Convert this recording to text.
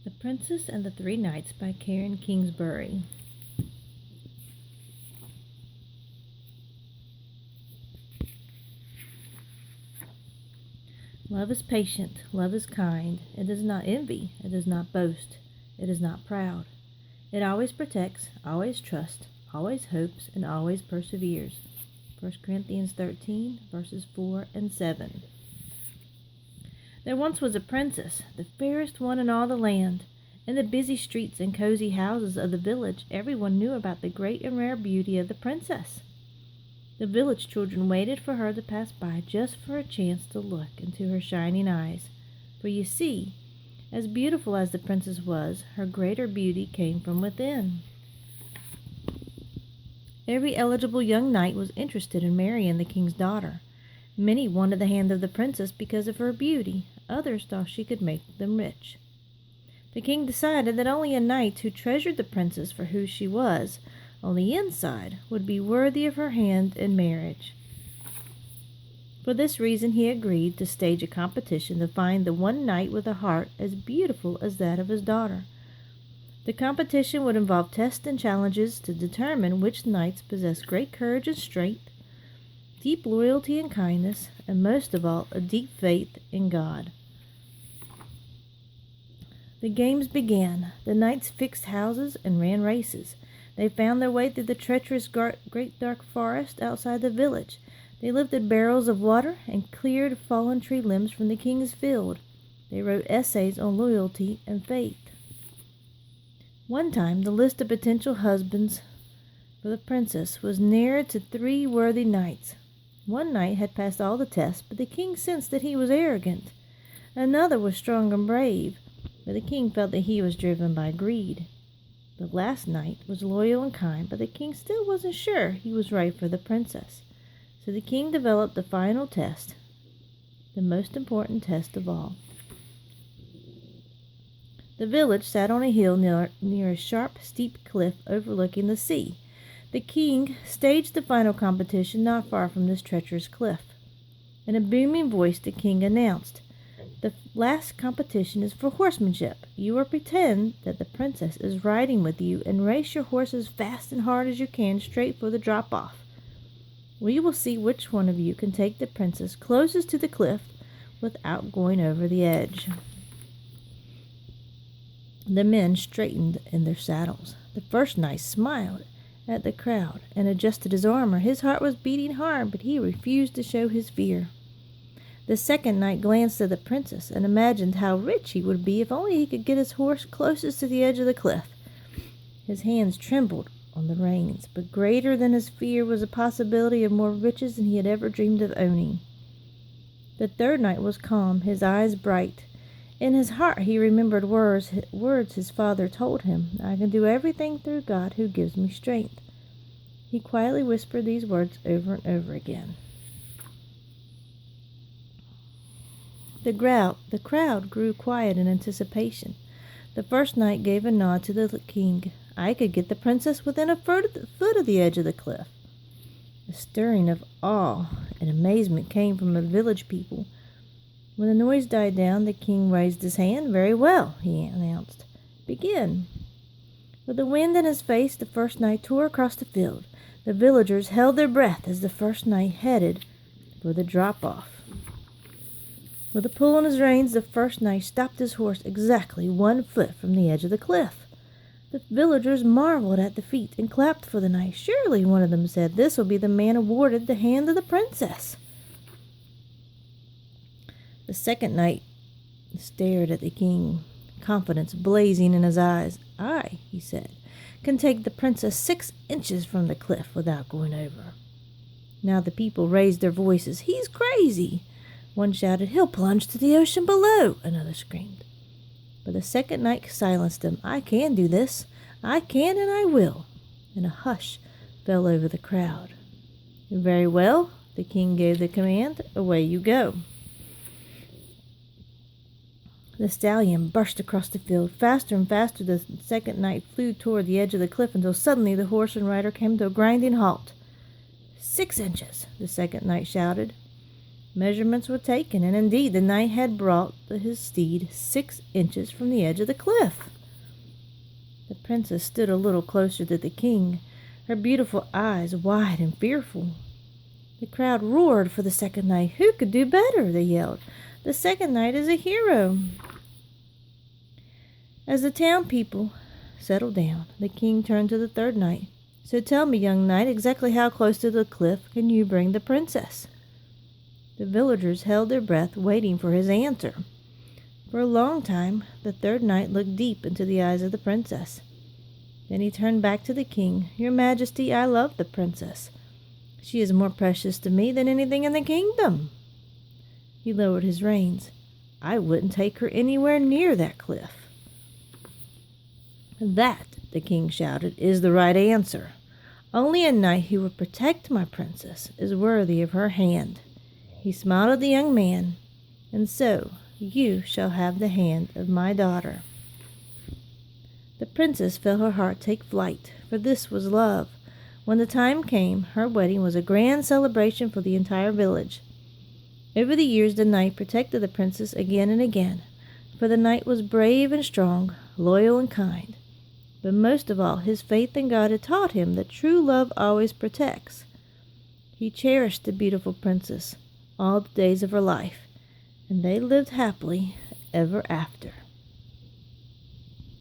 The Princess and the Three Knights by Kingsbury. Love is patient, love is kind, it does not envy, it does not boast, it is not proud. It always protects, always trusts, always hopes, and always perseveres. 1 Corinthians 13, verses 4 and 7. There once was a princess, the fairest one in all the land. In the busy streets and cozy houses of the village, everyone knew about the great and rare beauty of the princess. The village children waited for her to pass by just for a chance to look into her shining eyes. For you see, as beautiful as the princess was, her greater beauty came from within. Every eligible young knight was interested in marrying the king's daughter. Many wanted the hand of the princess because of her beauty. Others thought she could make them rich. The king decided that only a knight who treasured the princess for who she was, on the inside, would be worthy of her hand in marriage. For this reason he agreed to stage a competition to find the one knight with a heart as beautiful as that of his daughter. The competition would involve tests and challenges to determine which knights possessed great courage and strength, deep loyalty and kindness, and most of all, a deep faith in God. The games began. The knights fixed houses and ran races. They found their way through the treacherous great dark forest outside the village. They lifted barrels of water and cleared fallen tree limbs from the king's field. They wrote essays on loyalty and faith. One time, the list of potential husbands for the princess was narrowed to 3 worthy knights. One knight had passed all the tests, but the king sensed that he was arrogant. Another was strong and brave, but the king felt that he was driven by greed. The last knight was loyal and kind, but the king still wasn't sure he was right for the princess. So the king developed the final test, the most important test of all. The village sat on a hill near a sharp, steep cliff overlooking the sea. The king staged the final competition not far from this treacherous cliff. In a booming voice, the king announced, "The last competition is for horsemanship. You will pretend that the princess is riding with you and race your horse as fast and hard as you can straight for the drop-off. We will see which one of you can take the princess closest to the cliff without going over the edge." The men straightened in their saddles. The first knight smiled at the crowd and adjusted his armor. His heart was beating hard, but he refused to show his fear. The second knight glanced at the princess and imagined how rich he would be if only he could get his horse closest to the edge of the cliff. His hands trembled on the reins, but greater than his fear was the possibility of more riches than he had ever dreamed of owning. The third knight was calm, his eyes bright. In his heart he remembered words his father told him, "I can do everything through God who gives me strength." He quietly whispered these words over and over again. The crowd grew quiet in anticipation. The first knight gave a nod to the king. "I could get the princess within a foot of the edge of the cliff." A stirring of awe and amazement came from the village people. When the noise died down, the king raised his hand. "Very well," he announced. "Begin." With the wind in his face, the first knight tore across the field. The villagers held their breath as the first knight headed for the drop-off. With a pull on his reins, the first knight stopped his horse exactly 1 foot from the edge of the cliff. The villagers marveled at the feat and clapped for the knight. "Surely," one of them said, "this will be the man awarded the hand of the princess." The second knight stared at the king, confidence blazing in his eyes. "I," he said, "can take the princess 6 inches from the cliff without going over." Now the people raised their voices. "He's crazy!" One shouted, "He'll plunge to the ocean below!" Another screamed. But the second knight silenced them. "I can do this. I can and I will." And a hush fell over the crowd. "Very well," the king gave the command. "Away you go." The stallion burst across the field. Faster and faster the second knight flew toward the edge of the cliff until suddenly the horse and rider came to a grinding halt. 6 inches, the second knight shouted. Measurements were taken, and indeed the knight had brought his steed 6 inches from the edge of the cliff. The princess stood a little closer to the king, her beautiful eyes wide and fearful. The crowd roared for the second knight. "Who could do better?" they yelled. "The second knight is a hero." As the town people settled down, the king turned to the third knight. "So tell me, young knight, exactly how close to the cliff can you bring the princess?" The villagers held their breath, waiting for his answer. For a long time, the third knight looked deep into the eyes of the princess. Then he turned back to the king. "Your Majesty, I love the princess. She is more precious to me than anything in the kingdom." He lowered his reins. "I wouldn't take her anywhere near that cliff." "That," the king shouted, "is the right answer. Only a knight who will protect my princess is worthy of her hand." He smiled at the young man. "And so you shall have the hand of my daughter." The princess felt her heart take flight, for this was love. When the time came, her wedding was a grand celebration for the entire village. Over the years, the knight protected the princess again and again, for the knight was brave and strong, loyal and kind. But most of all, his faith in God had taught him that true love always protects. He cherished the beautiful princess all the days of her life, and they lived happily ever after.